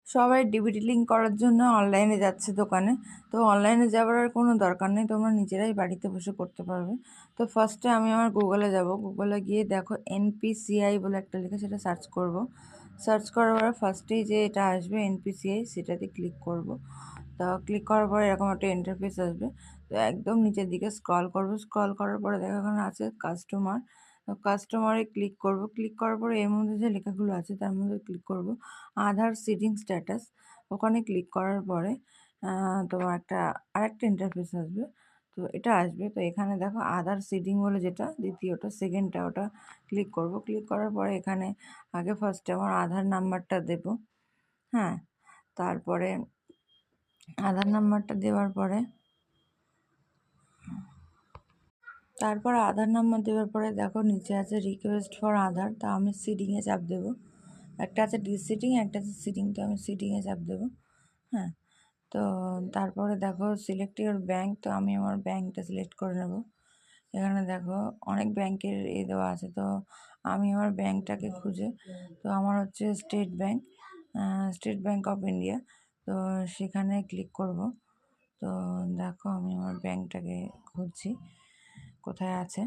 সবাই DBT link করার জন্য অনলাইনে যাচ্ছে দোকানে। তো অনলাইনে যাওয়ার আর কোনো দরকার নেই, তোমরা নিজেরাই বাড়িতে বসে করতে পারবে। তো ফার্স্টে আমি আমার গুগলে যাব, গুগলে গিয়ে দেখো এনপিসিআই বলে একটা লেখা, সেটা সার্চ করব। সার্চ করার পরে ফার্স্টেই যে এটা আসবে এনপিসিআই, সেটাতে ক্লিক করব। তো ক্লিক করার পরে এরকম একটা ইন্টারফেস আসবে। তো একদম নিচের দিকে স্ক্রল করব, স্ক্রল করার পরে দেখো এখানে আছে কাস্টমার। তো কাস্টমারে ক্লিক করব, ক্লিক করার পরে এর মধ্যে যে লেখাগুলো আছে তার মধ্যে ক্লিক করব আধার সিডিং স্ট্যাটাস। ওখানে ক্লিক করার পরে তোমার আরেকটা ইন্টারফেস আসবে। তো এটা আসবে, তো এখানে দেখো আধার সিডিং বলে যেটা দ্বিতীয়টা সেকেন্ডটা, ওটা ক্লিক করব। ক্লিক করার পরে এখানে আগে ফার্স্টে আমার আধার নাম্বারটা দেব। হ্যাঁ, তারপরে আধার নাম্বারটা দেওয়ার পরে আধার নাম্বার দেওয়ার পরে দেখো নিচে আছে রিকোয়েস্ট ফর আধার। তা আমি সিডিংয়ে চাপ দেবো। একটা আছে ডিসিডিং, একটা আছে সিডিং, তো আমি সিডিংয়ে চাপ দেবো। হ্যাঁ, তো তারপরে দেখো সিলেক্ট ইউর ব্যাঙ্ক, তো আমি আমার ব্যাঙ্কটা সিলেক্ট করে নেব। এখানে দেখো অনেক ব্যাংকের দেওয়া আছে, তো আমি আমার ব্যাঙ্কটাকে খুঁজে, তো আমার হচ্ছে স্টেট ব্যাঙ্ক অফ ইন্ডিয়া। তো সেখানে ক্লিক করব। তো দেখো আমি আমার ব্যাঙ্কটাকে খুঁজছি কোথায় আছে।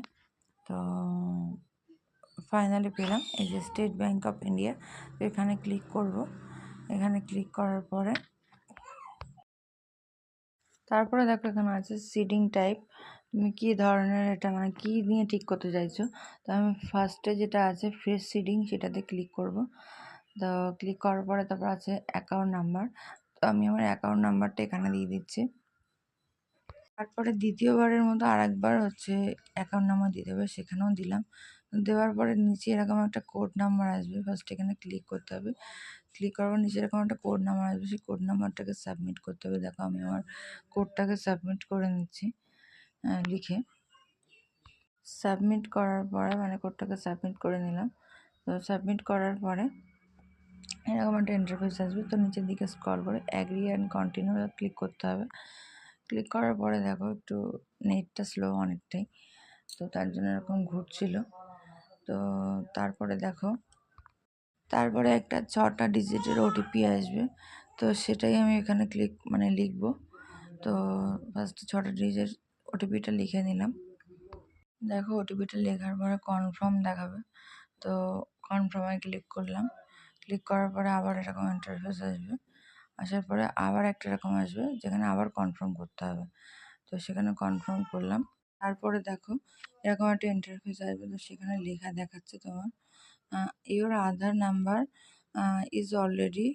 তো ফাইনালি পেলাম, এই যে স্টেট ব্যাঙ্ক অফ ইন্ডিয়া। তো এখানে ক্লিক করব। এখানে ক্লিক করার পরে তারপরে দেখো এখানে আছে সিডিং টাইপ, তুমি কি ধরনের এটা মানে কি নিয়ে ঠিক করতে চাইছো। তো আমি ফার্স্টে যেটা আছে ফ্রেশ সিডিং, সেটাতে ক্লিক করব। তো ক্লিক করার পরে তারপর আছে অ্যাকাউন্ট নাম্বার, তো আমি আমার অ্যাকাউন্ট নাম্বারটা এখানে দিয়ে দিচ্ছি। তারপরে দ্বিতীয়বারের মতো আরেকবার হচ্ছে অ্যাকাউন্ট নাম্বার দিতে হবে, সেখানেও দিলাম। দেওয়ার পরে নিচে এরকম একটা কোড নাম্বার আসবে, ফার্স্ট এখানে ক্লিক করতে হবে। ক্লিক করার পর নিচে এরকম একটা কোড নাম্বার আসবে, সেই কোড নাম্বারটাকে সাবমিট করতে হবে। দেখো আমি আমার কোডটাকে সাবমিট করে নিচ্ছি, লিখে সাবমিট করার পরে মানে কোডটাকে সাবমিট করে নিলাম। তো সাবমিট করার পরে এরকম একটা ইন্টারফেস আসবে। তো নিচের দিকে স্ক্রল করে অ্যাগ্রি অ্যান্ড কন্টিনিউ ক্লিক করতে হবে। ক্লিক করার পরে দেখো একটু নেটটা স্লো অনেকটাই, তো তার জন্য এরকম ঘুরছিল। তো তারপরে একটা 6টা ডিজিটের ওটিপি আসবে, তো সেটাই আমি এখানে লিখবো। তো ফার্স্ট 6টা ডিজিট ওটিপিটা লিখে নিলাম। দেখো ওটিপিটা লেখার পরে কনফার্ম দেখাবে, তো কনফার্মে ক্লিক করলাম। ক্লিক করার পরে আবার এরকম ইন্টারফেস আসবে, আসার পরে আবার একটা এরকম আসবে যেখানে আবার কনফার্ম করতে হবে। তো সেখানে কনফার্ম করলাম। তারপরে দেখো এরকম একটা ইন্টারফেস আসবে, তো সেখানে লেখা দেখাচ্ছে তোমার your Aadhaar number is already